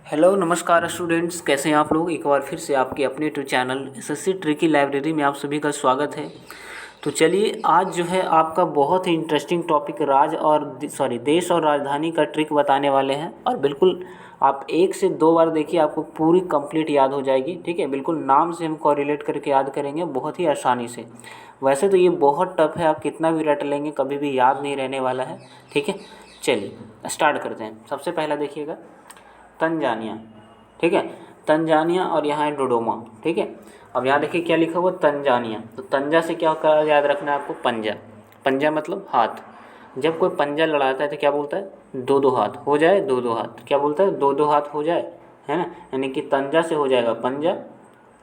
Hello नमस्कार students, कैसे हैं आप लोग। एक बार फिर से आपके अपने YouTube channel SSC tricky library में आप सभी का स्वागत है। तो चलिए आज जो है आपका बहुत ही इंटरेस्टिंग टॉपिक देश और राजधानी का ट्रिक बताने वाले हैं। और बिल्कुल आप 1 से 2 बार देखिए, आपको पूरी कंप्लीट याद हो जाएगी। ठीक है, बिल्कुल नाम से हम कोरिलेट करके याद करेंगे बहुत ही आसानी से। वैसे तो ये बहुत टफ है, आप कितना भी रट लेंगे कभी भी याद नहीं रहने वाला है। ठीक है, चलिए स्टार्ट करते हैं। सबसे पहला देखिएगा तंजानिया। ठीक है, तंजानिया और यहाँ है डोडोमा। ठीक है, अब यहाँ देखिए क्या लिखा हुआ तंजानिया। तो तंजा से क्या होकर याद रखना है आपको, पंजा। पंजा मतलब हाथ। जब कोई पंजा लड़ाता है तो क्या बोलता है, दो दो हाथ हो जाए, दो दो हाथ। क्या बोलता है, दो दो हाथ हो जाए, है ना। यानी कि तंजा से हो जाएगा पंजा,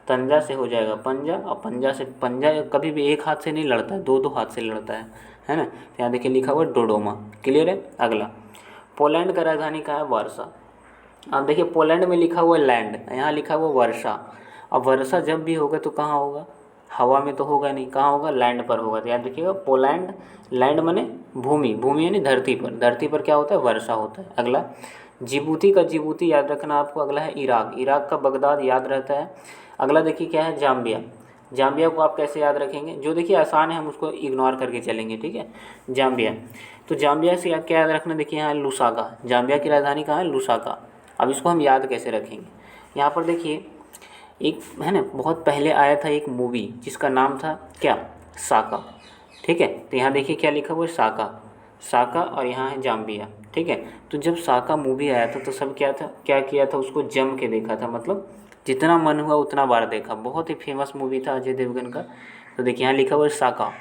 तंजा से हो जाएगा पंजा, और पंजा से पंजा कभी भी एक हाथ से नहीं लड़ता है, दो दो हाथ से लड़ता है ना। तो यहाँ देखिए लिखा हुआ डोडोमा। क्लियर है। अगला, पोलैंड का राजधानी कहाँ है, वार्सा। अब देखिए पोलैंड में लिखा हुआ लैंड, यहाँ लिखा हुआ वर्षा। अब वर्षा जब भी होगा तो कहाँ होगा, हवा में तो होगा नहीं, कहाँ होगा, लैंड पर होगा। तो याद रखिएगा पोलैंड, लैंड माने भूमि, भूमि यानी धरती पर, धरती पर क्या होता है, वर्षा होता है। अगला, जिबूती का जिबूती याद रखना आपको। अगला है इराक, इराक का बगदाद याद रहता है। अगला देखिए क्या है, जाम्बिया। जाम्बिया को आप कैसे याद रखेंगे, जो देखिए आसान है हम उसको इग्नोर करके चलेंगे। ठीक है, जाम्बिया। तो जाम्बिया से क्या याद रखना, देखिए यहाँ लुसाका, जाम्बिया की राजधानी कहाँ है, लुसाका। अब इसको हम याद कैसे रखेंगे, यहाँ पर देखिए एक है ना, बहुत पहले आया था एक मूवी जिसका नाम था क्या, साका। ठीक है, तो यहाँ देखिए क्या लिखा हुआ है, साका, साका, और यहाँ है जाम्बिया। ठीक है, तो जब साका मूवी आया था तो सब क्या था, क्या किया था, उसको जम के देखा था, मतलब जितना मन हुआ उतना बार देखा। बहुत ही फेमस मूवी था अजय देवगन का। तो देखिए यहाँ लिखा हुआ है साका,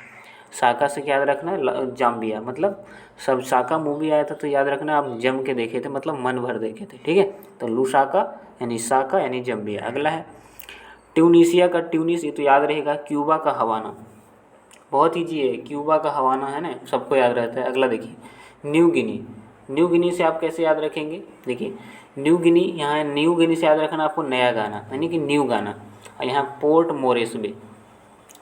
साका से क्या याद रखना है, जाम्बिया। मतलब सब साका मूवी आया था तो याद रखना आप जम के देखे थे, मतलब मन भर देखे थे। ठीक है, तो लुसाका यानी साका यानी जम्बिया। अगला है ट्यूनीसिया का ट्यूनिस, ये तो याद रहेगा। क्यूबा का हवाना, बहुत ईजी है, क्यूबा का हवाना है ना, सबको याद रहता है। अगला देखिए न्यू गिनी, न्यू गिनी से आप कैसे याद रखेंगे, देखिए न्यू गिनी, यहाँ है न्यू गिनी से याद रखना आपको नया गाना, यानी कि न्यू गाना। और यहाँ पोर्ट मोरेस्बे।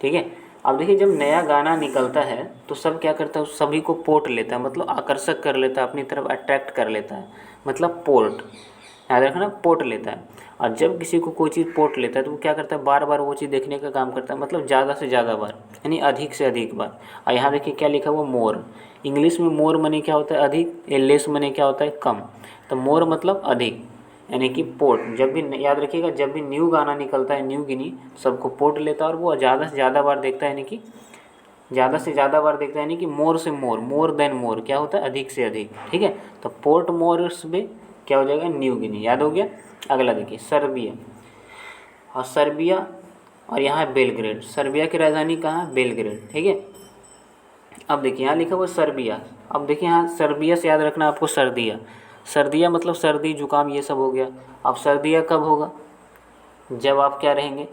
ठीक है, अब देखिए जब नया गाना निकलता है तो सब क्या करता है, उस सभी को पोर्ट लेता है, मतलब आकर्षक कर लेता है, अपनी तरफ अट्रैक्ट कर लेता है, मतलब पोर्ट, याद रखना पोर्ट लेता है। और जब किसी को कोई चीज़ पोर्ट लेता है तो वो क्या करता है, बार बार वो चीज़ देखने का काम करता है, मतलब ज़्यादा से ज़्यादा बार, यानी अधिक से अधिक बार। और यहाँ देखिए क्या लिखा हुआ, मोर। इंग्लिश में मोर मने क्या होता है, अधिक, लेस मने क्या होता है, कम। तो मोर मतलब अधिक, यानी कि पोर्ट। जब भी याद रखिएगा, जब भी न्यू गाना निकलता है, न्यू गिनी, सबको पोर्ट लेता है और वो ज़्यादा से ज़्यादा बार देखता है, यानी कि ज़्यादा से ज़्यादा बार देखता है, यानी कि मोर से मोर, मोर देन मोर, क्या होता है, अधिक से अधिक। ठीक है, तो पोर्ट मोरेस्बे क्या हो जाएगा, न्यू गिनी। याद हो गया। अगला देखिए सर्बिया, और सर्बिया, और यहाँ है बेलग्रेड। सर्बिया की राजधानी कहाँ है, बेलग्रेड। ठीक है, अब देखिए यहाँ लिखा हुआ सर्बिया। अब देखिए यहाँ सर्बिया से याद रखना आपको सर्दिया, सर्दिया मतलब सर्दी जुकाम ये सब हो गया। अब सर्दिया कब होगा, जब आप क्या रहेंगे,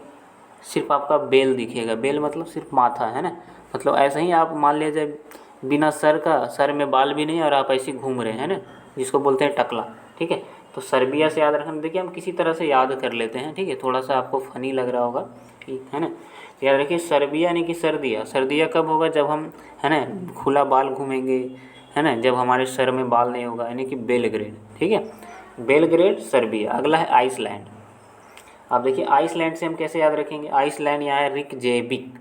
सिर्फ आपका बेल दिखेगा, बेल मतलब सिर्फ माथा, है ना। मतलब ऐसे ही आप मान लीजिए बिना सर का, सर में बाल भी नहीं और आप ऐसे घूम रहे हैं ना, जिसको बोलते हैं टकला। ठीक है, तो सर्बिया से याद रखना। देखिए हम किसी तरह से याद कर लेते हैं, ठीक है, थोड़ा सा आपको फनी लग रहा होगा, ठीक है ना। तो याद रखिए सर्बिया यानी कि सर्दिया। सर्दिया कब होगा, जब हम है ना खुला बाल घूमेंगे, है ना, जब हमारे सर में बाल नहीं होगा, यानी कि बेलग्रेड। ठीक है, बेलग्रेड सर्बिया। अगला है आइसलैंड। अब देखिए आइसलैंड से हम कैसे याद रखेंगे, आइसलैंड यहाँ है रिकजेविक,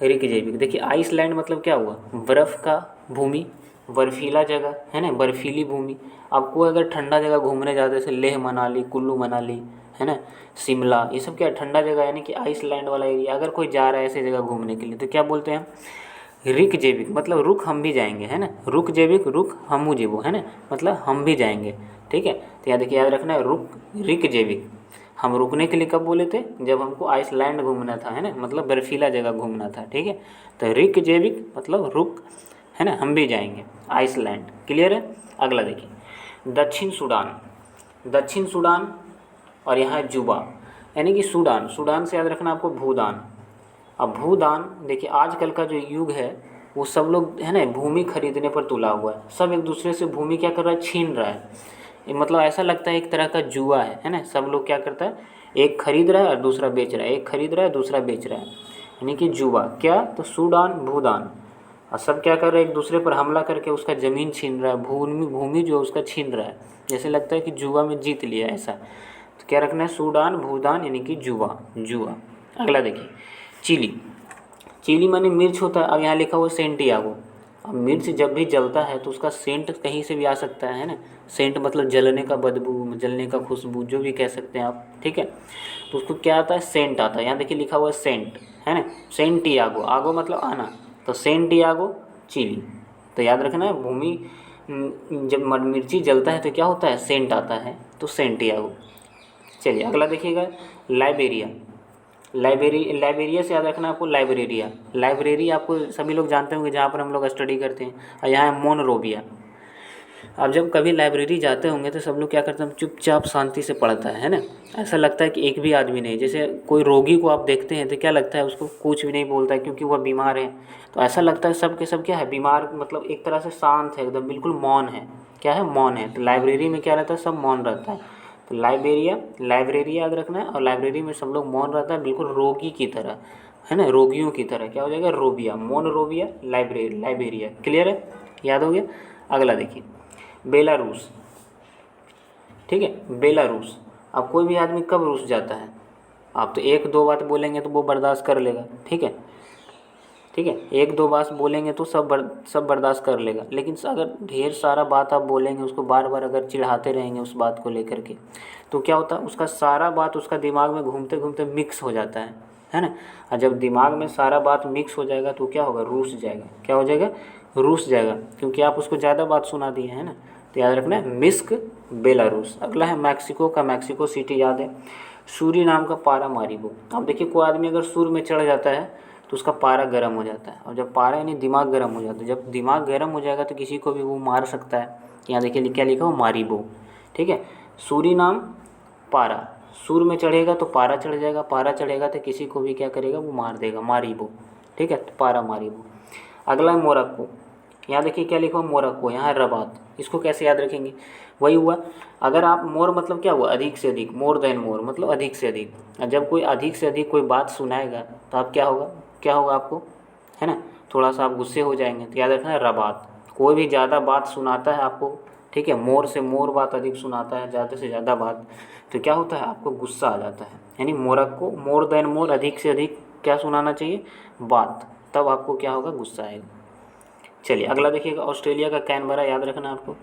रिकजेविक। देखिए आइसलैंड मतलब क्या हुआ, बर्फ़ का भूमि, बर्फीला जगह, है ना, बर्फीली भूमि। आपको अगर ठंडा जगह घूमने जाते जैसे लेह मनाली, कुल्लू मनाली, है ना, शिमला, ये सब क्या ठंडा जगह, यानी कि आइसलैंड वाला एरिया। अगर कोई जा रहा है ऐसी जगह घूमने के लिए तो क्या बोलते हैं हम, रिक जेविक, मतलब रुक हम भी जाएंगे, है ना, रुक जेविक, रुक हमू जेबो, है ना, मतलब हम भी जाएंगे। ठीक है, तो यहाँ देखिए याद रखना है रुक, रिक जेविक। हम रुकने के लिए कब बोले थे, जब हमको आइसलैंड घूमना था, है ना, मतलब बर्फीला जगह घूमना था। ठीक है, तो रिक जेविक मतलब रुक, है ना, हम भी जाएंगे आइसलैंड। क्लियर है। अगला देखिए दक्षिण सूडान, दक्षिण सूडान, और यहाँ है जुबा, यानी कि सूडान। सूडान से याद रखना आपको भूदान। अब भूदान देखिए आजकल का जो युग है वो सब लोग है ना भूमि खरीदने पर तुला हुआ है, सब एक दूसरे से भूमि क्या कर रहा है, छीन रहा है। ये मतलब ऐसा लगता है एक तरह का जुआ है ना। सब लोग क्या करता है, एक खरीद रहा है और दूसरा बेच रहा है, एक खरीद रहा है दूसरा बेच रहा है, यानी कि जुआ। क्या, तो सूडान भूदान, और सब क्या कर रहे हैं, एक दूसरे पर हमला करके उसका ज़मीन छीन रहा है, भूमि भूमि जो है उसका छीन रहा है। जैसे लगता है कि जुआ में जीत लिया ऐसा। तो क्या रखना है, सूडान भूदान यानी कि जुआ जुआ। अगला देखिए चिली। चिली माने मिर्च होता है। अब यहाँ लिखा हुआ सेंटियागो। अब मिर्च जब भी जलता है तो उसका सेंट कहीं से भी आ सकता है ना। सेंट मतलब जलने का बदबू, जलने का खुशबू, जो भी कह सकते हैं आप, ठीक है। तो उसको क्या आता है, सेंट आता है। यहाँ देखिए लिखा हुआ है सेंट, है ना। सेंटियागो, आगो मतलब आना, तो सेंटियागो चिली। तो याद रखना है, भूमि जब मिर्ची जलता है तो क्या होता है, सेंट आता है, तो सेंटियागो। चलिए अगला देखिएगा, लाइबेरिया। लाइबेरिया से याद रखना आपको लाइब्रेरिया। लाइब्रेरी आपको सभी लोग जानते होंगे, जहाँ पर हम लोग स्टडी करते हैं। और यहाँ है मोनरोबिया। अब जब कभी लाइब्रेरी जाते होंगे तो सब लोग क्या करते हैं, चुपचाप शांति से पढ़ता है ना। ऐसा लगता है कि एक भी आदमी नहीं, जैसे कोई रोगी को आप देखते हैं तो क्या लगता है, उसको कुछ भी नहीं बोलता है क्योंकि वह बीमार है। तो ऐसा लगता है सब के सब क्या है, बीमार, मतलब एक तरह से शांत है, एकदम बिल्कुल मौन है। क्या है, मौन है। तो लाइब्रेरी में क्या रहता है, सब मौन रहता है। तो लाइब्रेरी याद रखना है। और लाइब्रेरी में सब लोग मौन रहता है, बिल्कुल रोगी की तरह, है ना, रोगियों की तरह। क्या हो जाएगा, रोबिया, मोनरोबिया, लाइब्रेरिया। क्लियर है, याद हो गया। अगला देखिए, बेलारूस। ठीक है, बेलारूस। अब कोई भी आदमी कब रूस जाता है, आप तो एक दो बात बोलेंगे तो वो बर्दाश्त कर लेगा, ठीक है। ठीक है, एक दो बात बोलेंगे तो सब बर्दाश्त कर लेगा। लेकिन अगर ढेर सारा बात आप बोलेंगे, उसको बार बार अगर चिढ़ाते रहेंगे उस बात को लेकर के, तो क्या होता है, उसका सारा बात उसका दिमाग में घूमते घूमते मिक्स हो जाता है ना। और जब दिमाग में सारा बात मिक्स हो जाएगा तो क्या होगा, रूस जाएगा। क्या हो जाएगा, रूस जाएगा, क्योंकि आप उसको ज़्यादा बात सुना दिए है ना। तो याद रखना है, मिस्क बेलारूस। अगला है मैक्सिको का, मैक्सिको सिटी याद है। सूरी नाम का पारा मारिबो। अब देखिए, कोई आदमी अगर सूर में चढ़ जाता है तो उसका पारा गर्म हो जाता है। और जब पारा यानी दिमाग गर्म हो जाता है, जब दिमाग गर्म हो जाएगा तो किसी को भी वो मार सकता है। यहाँ देखिए क्या लिखा हो, मारिबो। ठीक है, सूरी नाम पारा, सूर में चढ़ेगा तो पारा चढ़ जाएगा, पारा चढ़ेगा तो किसी को भी क्या करेगा, वो मार देगा, मारिबो। ठीक है, तो पारा मारिबो। अगला है मोरक्को। यहाँ देखिए क्या लिखा हो, मोरक्को। यहाँ है रबात। इसको कैसे याद रखेंगे, वही हुआ, अगर आप मोर मतलब क्या हुआ, अधिक से अधिक, मोर देन मोर मतलब अधिक से अधिक। जब कोई अधिक से अधिक कोई बात सुनाएगा तो आप क्या होगा आपको, है ना, थोड़ा सा आप गुस्से हो जाएंगे। तो याद रखना है, रबात। कोई भी ज़्यादा बात सुनाता है आपको, ठीक है, मोर से मोर बात अधिक सुनाता है, ज़्यादा से ज़्यादा बात, तो क्या होता है, आपको गुस्सा आ जाता है। यानी मोरक्को, मोर देन मोर, अधिक से अधिक क्या सुनाना चाहिए, बात, तब आपको क्या होगा, गुस्सा आएगा। चलिए अगला देखिएगा, ऑस्ट्रेलिया का कैनबरा याद रखना आपको।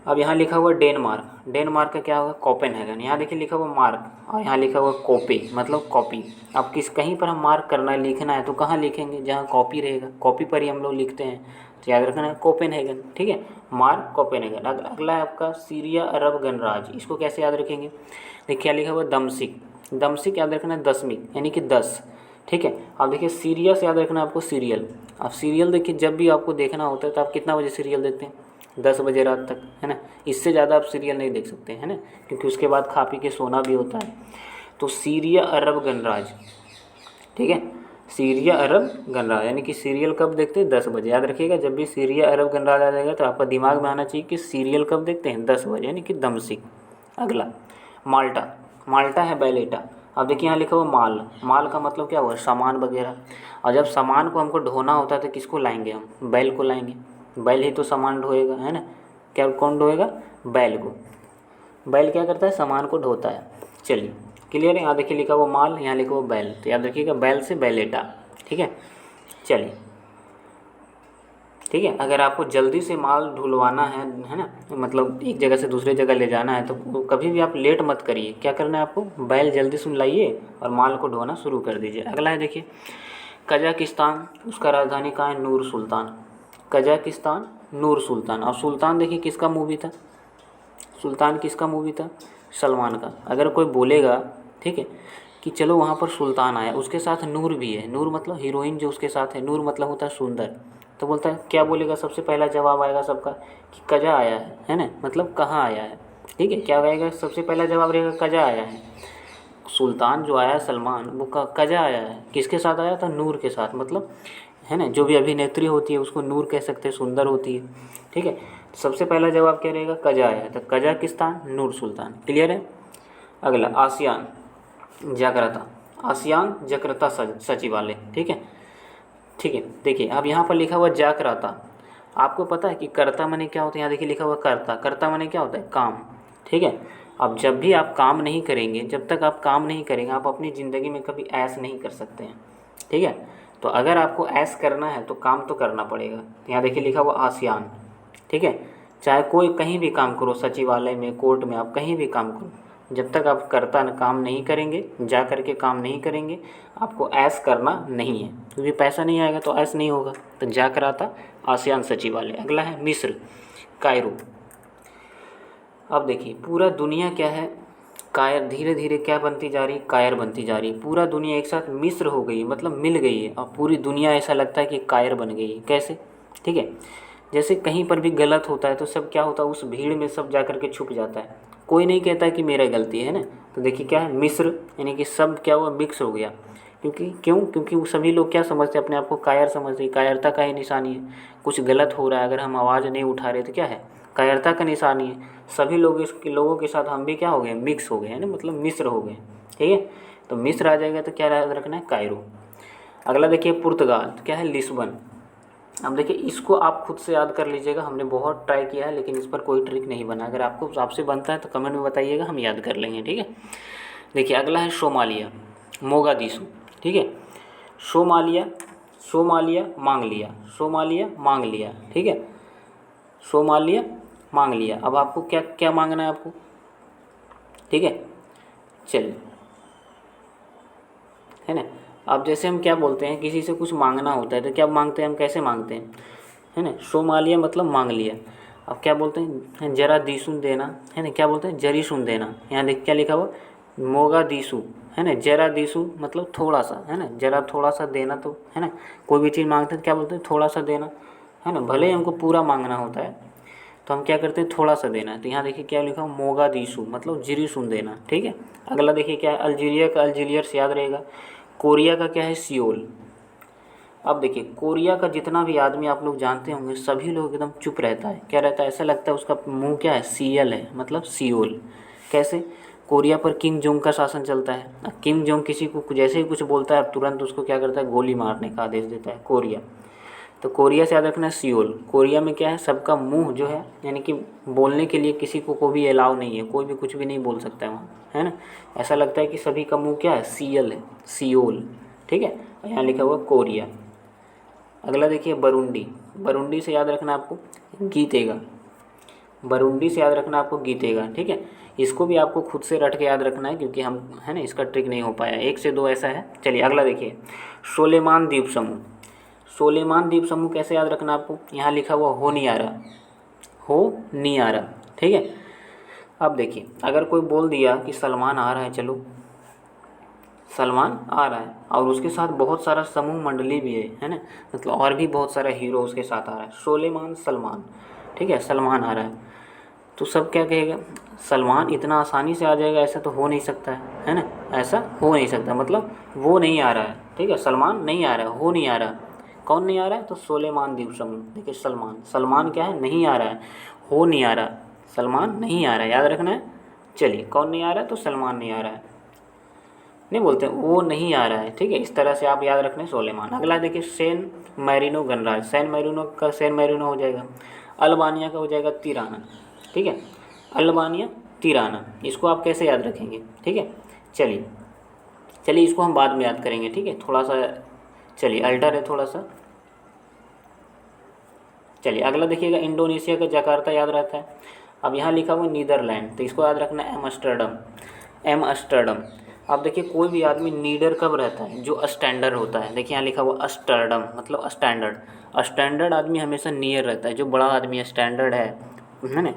अब यहाँ लिखा हुआ डेनमार्क। डेनमार्क का क्या होगा, कोपेनहेगन। यहाँ देखिए लिखा हुआ मार्क, और यहाँ लिखा हुआ कॉपी मतलब कॉपी। अब कहीं पर हम मार्क करना है, लिखना है, तो कहाँ लिखेंगे, जहाँ कॉपी रहेगा, कॉपी पर ही हम लोग लिखते हैं। तो याद रखना है कोपेनहेगन। ठीक है, मार्क कोपेनहेगन। अगला है आपका सीरिया अरब गणराज्य। इसको कैसे याद रखेंगे, देखिए क्या लिखा हुआ, दमसिक। दमसिक याद रखना है, दशमिक यानी कि 10। ठीक है, अब देखिए सीरिया से याद रखना आपको सीरियल। अब सीरियल देखिए, जब भी आपको देखना होता है तो आप कितना बजे सीरियल देखते हैं, 10 बजे रात तक, है ना। इससे ज़्यादा आप सीरियल नहीं देख सकते, है ना, क्योंकि उसके बाद खा पी के सोना भी होता है। तो सीरिया अरब गणराज्य, ठीक है, सीरिया अरब गणराज्य यानी कि सीरियल कब देखते हैं, 10 बजे। याद रखिएगा, जब भी सीरिया अरब गणराज्य आ जाएगा तो आपका दिमाग में आना चाहिए कि सीरियल कब देखते हैं, 10 बजे, यानी कि दमसिक। अगला माल्टा। माल्टा है बैलेटा। अब देखिए यहाँ लिखा हुआ माल। माल का मतलब क्या हुआ, सामान वगैरह। और जब सामान को हमको ढोना होता है तो किसको लाएंगे हम, बैल को लाएंगे। बैल ही तो सामान ढोएगा, है ना। क्या, कौन ढोएगा, बैल को। बैल क्या करता है, सामान को ढोता है। चलिए क्लियर है। यहाँ देखिए लिखा हुआ माल, यहाँ लिखा हुआ बैल, तो याद रखिएगा बैल से बैलेटा। ठीक है, चलिए ठीक है। अगर आपको जल्दी से माल ढुलवाना है ना, मतलब एक जगह से दूसरे जगह ले जाना है, तो कभी भी आप लेट मत करिए। क्या करना है आपको, बैल जल्दी सुन लाइए और माल को ढोना शुरू कर दीजिए। अगला है देखिए कजाकिस्तान। उसका राजधानी कहाँ है, नूर सुल्तान। कजाकिस्तान, नूर सुल्तान। और सुल्तान देखिए किसका मूवी था, सुल्तान किसका मूवी था, सलमान का। अगर कोई बोलेगा, ठीक है, कि चलो वहाँ पर सुल्तान आया, उसके साथ नूर भी है, नूर मतलब हीरोइन जो उसके साथ है, नूर मतलब होता है सुंदर, तो बोलता है, क्या बोलेगा, सबसे पहला जवाब आएगा सबका कि कजा आया है ना, मतलब कहाँ आया है। ठीक है, क्या आएगा, सबसे पहला जवाब रहेगा कजा आया है। सुल्तान जो आया सलमान, वो कजा आया है, किसके साथ आया था, नूर के साथ, मतलब है ना, जो भी अभिनेत्री होती है उसको नूर कह सकते हैं, सुंदर होती है। ठीक है, सबसे पहला जवाब क्या रहेगा, कजा आया है, तो कजाकिस्तान, नूर सुल्तान। क्लियर है। अगला आसियान जकार्ता। आसियान जकार्ता सचिवालय। ठीक है, ठीक है। देखिए अब यहाँ पर लिखा हुआ जागराता, आपको पता है कि कर्ता माने क्या होता है? यहाँ देखिए लिखा हुआ कर्ता, कर्ता माने क्या होता है? काम। ठीक है। अब जब भी आप काम नहीं करेंगे, जब तक आप काम नहीं करेंगे आप अपनी ज़िंदगी में कभी ऐश नहीं कर सकते हैं। ठीक है। तो अगर आपको ऐश करना है तो काम तो करना पड़ेगा। यहाँ देखिए लिखा हुआ आसियान। ठीक है। चाहे कोई कहीं भी काम करो, सचिवालय में, कोर्ट में, आप कहीं भी काम करो, जब तक आप कर्ता काम नहीं करेंगे, जा कर के काम नहीं करेंगे, आपको ऐश करना नहीं है, क्योंकि पैसा नहीं आएगा तो ऐश नहीं होगा। तो जा कर आता आसियान सचिवालय। अगला है मिस्र, कायरो। अब देखिए पूरा दुनिया क्या है? कायर, धीरे धीरे क्या बनती जा रही है? कायर बनती जा रही है। पूरा दुनिया एक साथ मिस्र हो गई है, मतलब मिल गई है, और पूरी दुनिया ऐसा लगता है कि कायर बन गई है। कैसे? ठीक है। जैसे कहीं पर भी गलत होता है तो सब क्या होता है, उस भीड़ में सब जा कर के छुप जाता है, कोई नहीं कहता कि मेरा गलती है ना। तो देखिए क्या है, मिस्र, यानी कि सब क्या हुआ, मिक्स हो गया। क्योंकि वो सभी लोग क्या समझते हैं, अपने आप को कायर समझते हैं। कायरता का ही निशानी है। कुछ गलत हो रहा है, अगर हम आवाज़ नहीं उठा रहे तो क्या है, कायरता का निशानी है। सभी लोगों के साथ हम भी क्या हो गए, मिक्स हो गए हैं ना, मतलब मिस्र हो गए। ठीक है। तो मिस्र आ जाएगा तो क्या याद रखना है, कायरो। अगला देखिए पुर्तगाल, क्या है, लिस्बन। अब देखिए इसको आप खुद से याद कर लीजिएगा, हमने बहुत ट्राई किया है लेकिन इस पर कोई ट्रिक नहीं बना। अगर आपको आपसे बनता है तो कमेंट में बताइएगा, हम याद कर लेंगे। ठीक है। देखिए अगला है सोमालिया, मोगादिशु। ठीक है। सोमालिया, सोमालिया मांग लिया, सोमालिया मांग लिया। ठीक है। सोमालिया मांग लिया। अब आपको क्या क्या मांगना है आपको? ठीक है। चलिए, है ना। अब जैसे हम क्या बोलते हैं, किसी से कुछ मांगना होता है तो क्या मांगते हैं हम, कैसे मांगते हैं, है ना। सोमालिया मतलब मांग लिया। अब क्या बोलते हैं, जरा दीसुन देना, है ना। क्या बोलते हैं, जरी सुन देना। यहाँ देख क्या लिखा हुआ, मोगा दीसु, है ना। जरा दीसु मतलब थोड़ा सा, है ना। जरा थोड़ा सा देना, तो है ना, कोई भी चीज़ मांगते हैं तो क्या बोलते हैं, थोड़ा सा देना, है ना। भले ही हमको पूरा मांगना होता है तो हम क्या करते हैं, थोड़ा सा देना है। तो यहाँ देखिए क्या लिखा हुआ, मोगा दीसु मतलब जिरी सुन देना। ठीक है। अगला देखिए क्या है, अल्जीरिया का अल्जीरियर्स याद रहेगा। कोरिया का क्या है, सियोल। अब देखिए कोरिया का जितना भी आदमी आप लोग जानते होंगे, सभी लोग एकदम चुप रहता है। क्या रहता है, ऐसा लगता है उसका मुंह क्या है, सीएल है, मतलब सियोल। कैसे? कोरिया पर किम जोंग का शासन चलता है। अब किम जोंग किसी को जैसे ही कुछ बोलता है, अब तुरंत उसको क्या करता है, गोली मारने का आदेश देता है, कोरिया। तो कोरिया से याद रखना है सियोल। कोरिया में क्या है, सबका मुंह जो है, यानी कि बोलने के लिए किसी को भी अलाउ नहीं है, कोई भी कुछ भी नहीं बोल सकता है वहाँ, है ना। ऐसा लगता है कि सभी का मुंह क्या है, सीएल है, सियोल। ठीक है। यहाँ लिखा हुआ कोरिया। अगला देखिए बरुंडी। बरुंडी से याद रखना आपको गीतेगा। बरुंडी से याद रखना आपको गीतेगा। ठीक है। इसको भी आपको खुद से रट के याद रखना है, क्योंकि हम, है ना, इसका ट्रिक नहीं हो पाया, 1 से 2 ऐसा है। चलिए अगला देखिए, सोलेमान द्वीप समूह। सोलेमान द्वीप समूह कैसे याद रखना आपको, यहाँ लिखा हुआ होनियारा, होनियारा। ठीक है। अब देखिए अगर कोई बोल दिया कि सलमान आ रहा है, चलो सलमान आ रहा है, और उसके साथ बहुत सारा समूह मंडली भी है ना, मतलब और भी बहुत सारा हीरो उसके साथ आ रहा है, सोलेमान सलमान। ठीक है। सलमान आ रहा है तो सब क्या कहेगा, सलमान इतना आसानी से आ जाएगा, ऐसा तो हो नहीं सकता है ना। ऐसा हो नहीं सकता, मतलब वो नहीं आ रहा है। ठीक है। सलमान नहीं आ रहा है, हो नहीं आ रहा। कौन नहीं आ रहा है, तो सोलेमान द्वीप समूह। देखिए सलमान, सलमान क्या है, नहीं आ रहा है, हो नहीं आ रहा, सलमान नहीं आ रहा है, याद रखना है। चलिए कौन नहीं आ रहा है, तो सलमान नहीं आ रहा है, नहीं बोलते वो नहीं आ रहा है। ठीक है। इस तरह से आप याद रखना है सोलेमान। अगला देखिए सैन मैरिनो गणराज्य। सैन मैरिनो का सैन मैरिनो हो जाएगा, अल्बानिया का हो जाएगा तिराना। ठीक है। अल्बानिया तिराना, इसको आप कैसे याद रखेंगे? ठीक है। चलिए चलिए इसको हम बाद में याद करेंगे। ठीक है। थोड़ा सा चलिए अल्टर है थोड़ा सा। चलिए अगला देखिएगा, इंडोनेशिया का जकार्ता याद रहता है। अब यहाँ लिखा हुआ नीदरलैंड, तो इसको याद रखना है एमस्टर्डम, एमस्टर्डम। अब देखिए कोई भी आदमी नीडर कब रहता है, जो स्टैंडर्ड होता है। देखिए यहाँ लिखा हुआ अस्टर्डम मतलब स्टैंडर्ड। स्टैंडर्ड आदमी हमेशा नियर रहता है, जो बड़ा आदमी स्टैंडर्ड है ना,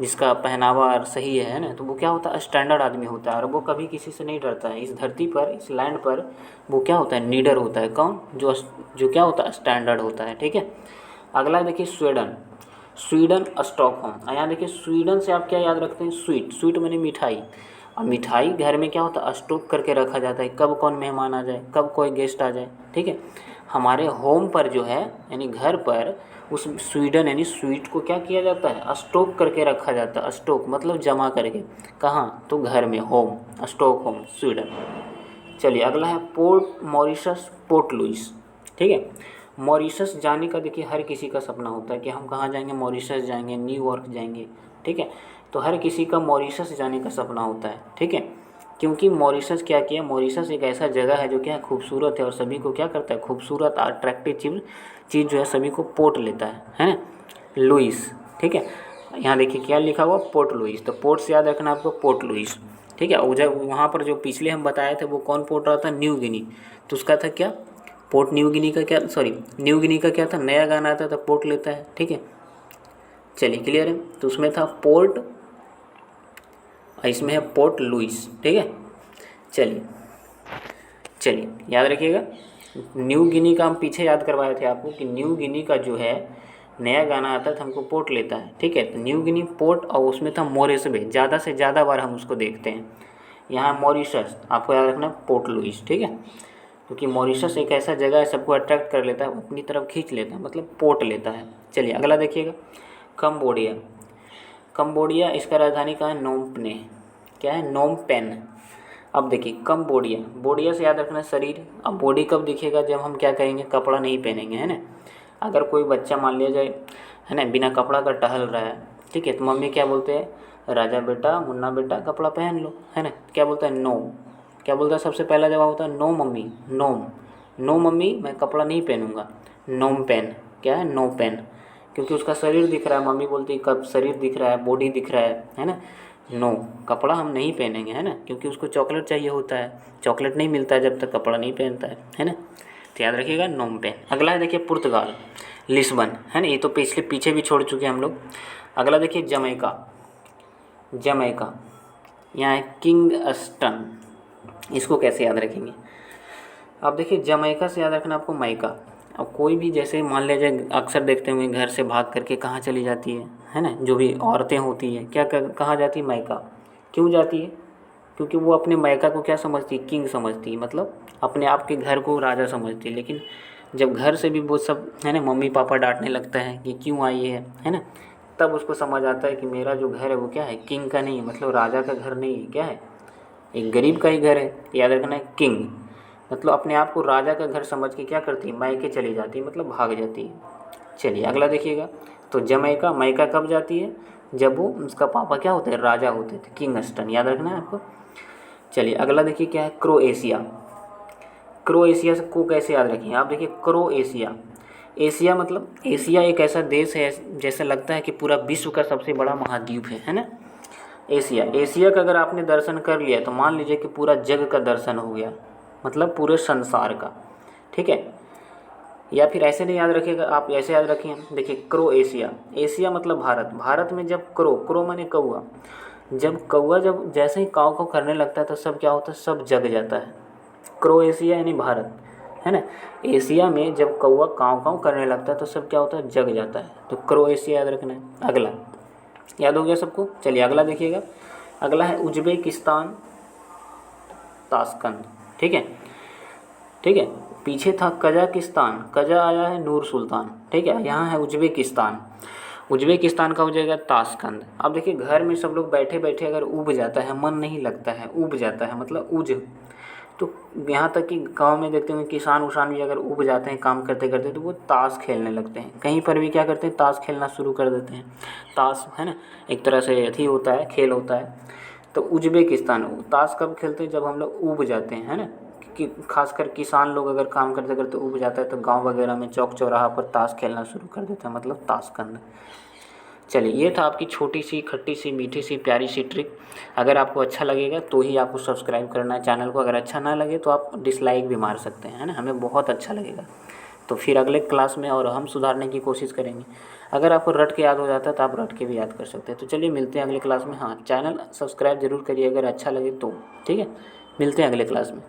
जिसका पहनावा सही है ना, तो वो क्या होता है, स्टैंडर्ड आदमी होता है, और वो कभी किसी से नहीं डरता है। इस धरती पर, इस लैंड पर वो क्या होता है, नीडर होता है। कौन, जो क्या होता है, स्टैंडर्ड होता है। ठीक है। अगला देखिए स्वीडन, स्वीडन स्टॉकहोम। यहाँ देखिए स्वीडन से आप क्या याद रखते हैं, स्वीट, स्वीट माने मिठाई। और मिठाई घर में क्या होता है, स्टॉक करके रखा जाता है, कब कौन मेहमान आ जाए, कब कोई गेस्ट आ जाए। ठीक है। हमारे होम पर जो है, यानी घर पर, उस स्वीडन यानी स्वीट को क्या किया जाता है, स्टॉक करके रखा जाता है। स्टॉक मतलब जमा करके, कहाँ, तो घर में, होम, स्टॉक होम, स्वीडन। चलिए अगला है पोर्ट मॉरिशस, पोर्ट लुइस। ठीक है। मॉरिशस जाने का देखिए हर किसी का सपना होता है कि हम कहाँ जाएंगे, मॉरिशस जाएंगे, न्यूयॉर्क जाएंगे, ठीक है। तो हर किसी का मॉरिशस जाने का सपना होता है, ठीक है। क्योंकि मॉरिशस क्या किया, मॉरिशस एक ऐसा जगह है जो क्या है, खूबसूरत है और सभी को क्या करता है, खूबसूरत अट्रैक्टिव चीज़ जो है सभी को पोर्ट लेता है ना, लुइस, ठीक है। यहाँ देखिए क्या लिखा हुआ, पोर्ट लुइस। तो पोर्ट से याद रखना आपको, पोर्ट लुइस, ठीक है। और जब वहाँ पर जो पिछले हम बताए थे वो कौन पोर्ट रहा था, न्यू गिनी। तो उसका था क्या, पोर्ट न्यू गिनी का क्या, सॉरी न्यू गिनी का क्या था, नया गाना आता था, पोर्ट लेता है, ठीक है। चलिए क्लियर है। तो उसमें था पोर्ट, इसमें है पोर्ट लुइस, ठीक है। चलिए चलिए याद रखिएगा, न्यू गिनी का हम पीछे याद करवाए थे आपको कि न्यू गिनी का जो है नया गाना आता है तो हमको पोर्ट लेता है, ठीक है। तो न्यू गिनी पोर्ट, और उसमें था मॉरिशस, ज़्यादा से ज़्यादा बार हम उसको देखते हैं। यहाँ मॉरिशस आपको याद रखना, पोर्ट लुइस, ठीक है। क्योंकि मॉरिशस एक ऐसा जगह है सबको अट्रैक्ट कर लेता है, अपनी तरफ खींच लेता है, मतलब पोर्ट लेता है। चलिए अगला देखिएगा, कंबोडिया। कंबोडिया, इसका राजधानी कहाँ है, नोम पेन, क्या है, नोम पेन। अब देखिए कंबोडिया, बोडिया से याद रखना शरीर। अब बॉडी कब दिखेगा, जब हम क्या करेंगे, कपड़ा नहीं पहनेंगे, है ना। अगर कोई बच्चा मान लिया जाए, है ना, बिना कपड़ा का टहल रहा है, ठीक है, तो मम्मी क्या बोलते हैं, राजा बेटा, मुन्ना बेटा कपड़ा पहन लो, है ना। क्या बोलता है, नो, क्या बोलता है, सबसे पहला जवाब होता है नो मम्मी, नोम, नो मम्मी मैं कपड़ा नहीं पहनूंगा, नोम पेन, क्या है, नो पेन। क्योंकि उसका शरीर दिख रहा है, मम्मी बोलती है कब शरीर दिख रहा है, बॉडी दिख रहा है ना। नो, कपड़ा हम नहीं पहनेंगे, है ना, क्योंकि उसको चॉकलेट चाहिए होता है, चॉकलेट नहीं मिलता है जब तक कपड़ा नहीं पहनता है ना। तो याद रखिएगा, नोम पेन। अगला है देखिए पुर्तगाल, लिस्बन, है ना, ये तो पिछले पीछे भी छोड़ चुके हैं हम लोग। अगला देखिए जमैका, जमैका, यहाँ है किंगस्टन। इसको कैसे याद रखेंगे, अब देखिए जमैका से याद रखना आपको मैका। अब कोई भी जैसे मान लीजिए अक्सर देखते होंगे घर से भाग करके कहाँ चली जाती है ना, जो भी औरतें होती हैं क्या कहाँ जाती है, मैका। क्यों जाती है, क्योंकि वो अपने मैका को क्या समझती है, किंग समझती है, मतलब अपने आप के घर को राजा समझती है। लेकिन जब घर से भी वो सब, है ना, मम्मी पापा डांटने लगता है कि क्यों आई है ना, तब उसको समझ आता है कि मेरा जो घर है वो क्या है, किंग का नहीं है, मतलब राजा का घर नहीं है, क्या है, एक गरीब का ही घर है। याद रखना है, किंग मतलब अपने आप को राजा का घर समझ के क्या करती है, मायके चली जाती है, मतलब भाग जाती है। चलिए अगला देखिएगा, तो जमैका, मैका कब जाती है, जब वो उसका पापा क्या होते हैं, राजा होते थे, किंगस्टन, याद रखना है आपको। चलिए अगला देखिए क्या है, क्रोएशिया। क्रोएशिया को कैसे याद रखेंगे आप, देखिए क्रोएशिया, एशिया मतलब एशिया एक ऐसा देश है जैसे लगता है कि पूरा विश्व का सबसे बड़ा महाद्वीप है ना। एशिया, एशिया का अगर आपने दर्शन कर लिया तो मान लीजिए कि पूरा जग का दर्शन हो गया, मतलब पूरे संसार का, ठीक है। या फिर ऐसे नहीं याद रखिएगा आप, ऐसे याद रखिए, देखिए क्रोएशिया, एशिया मतलब भारत, भारत में जब क्रो माने कौआ, जब कौआ जब जैसे ही काव को करने लगता है तो सब क्या होता है, सब जग जाता है। क्रोएशिया यानी भारत, है ना। एशिया में जब कौआ काव काव करने लगता है तो सब क्या होता है, जग जाता है। तो क्रोएशिया याद रखना है। अगला याद हो गया सबको। चलिए अगला देखिएगा, अगला है उज्बेकिस्तान, ताशकंद, ठीक है, ठीक है। पीछे था कजाकिस्तान, कजा आया है नूर सुल्तान, ठीक है। यहाँ है उज्बेकिस्तान, उज्बेकिस्तान का हो जाएगा ताशकंद। अब देखिए घर में सब लोग बैठे बैठे अगर ऊब जाता है, मन नहीं लगता है, ऊब जाता है मतलब उज, तो यहाँ तक कि गांव में देखते हैं किसान उसान भी अगर ऊब जाते हैं काम करते करते तो वो ताश खेलने लगते हैं, कहीं पर भी क्या करते हैं, ताश खेलना शुरू कर देते हैं। ताश है ना, एक तरह से अथी होता है, खेल होता है। तो उज्बेकिस्तान, ताश कब खेलते हैं, जब हम लोग ऊब जाते हैं, है ना, कि खासकर किसान लोग अगर काम करते करते ऊब जाता है तो गांव वगैरह में चौक चौराहा पर ताश खेलना शुरू कर देता है, मतलब ताशकंद। चलिए ये था आपकी छोटी सी खट्टी सी मीठी सी प्यारी सी ट्रिक। अगर आपको अच्छा लगेगा तो ही आपको सब्सक्राइब करना है चैनल को, अगर अच्छा ना लगे तो आप डिसलाइक भी मार सकते हैं, है ना, हमें बहुत अच्छा लगेगा। तो फिर अगले क्लास में और हम सुधारने की कोशिश करेंगे। अगर आपको रट के याद हो जाता है तो आप रट के भी याद कर सकते हैं। तो चलिए मिलते हैं अगले क्लास में। हाँ, चैनल सब्सक्राइब जरूर करिए अगर अच्छा लगे तो, ठीक है। मिलते हैं अगले क्लास में।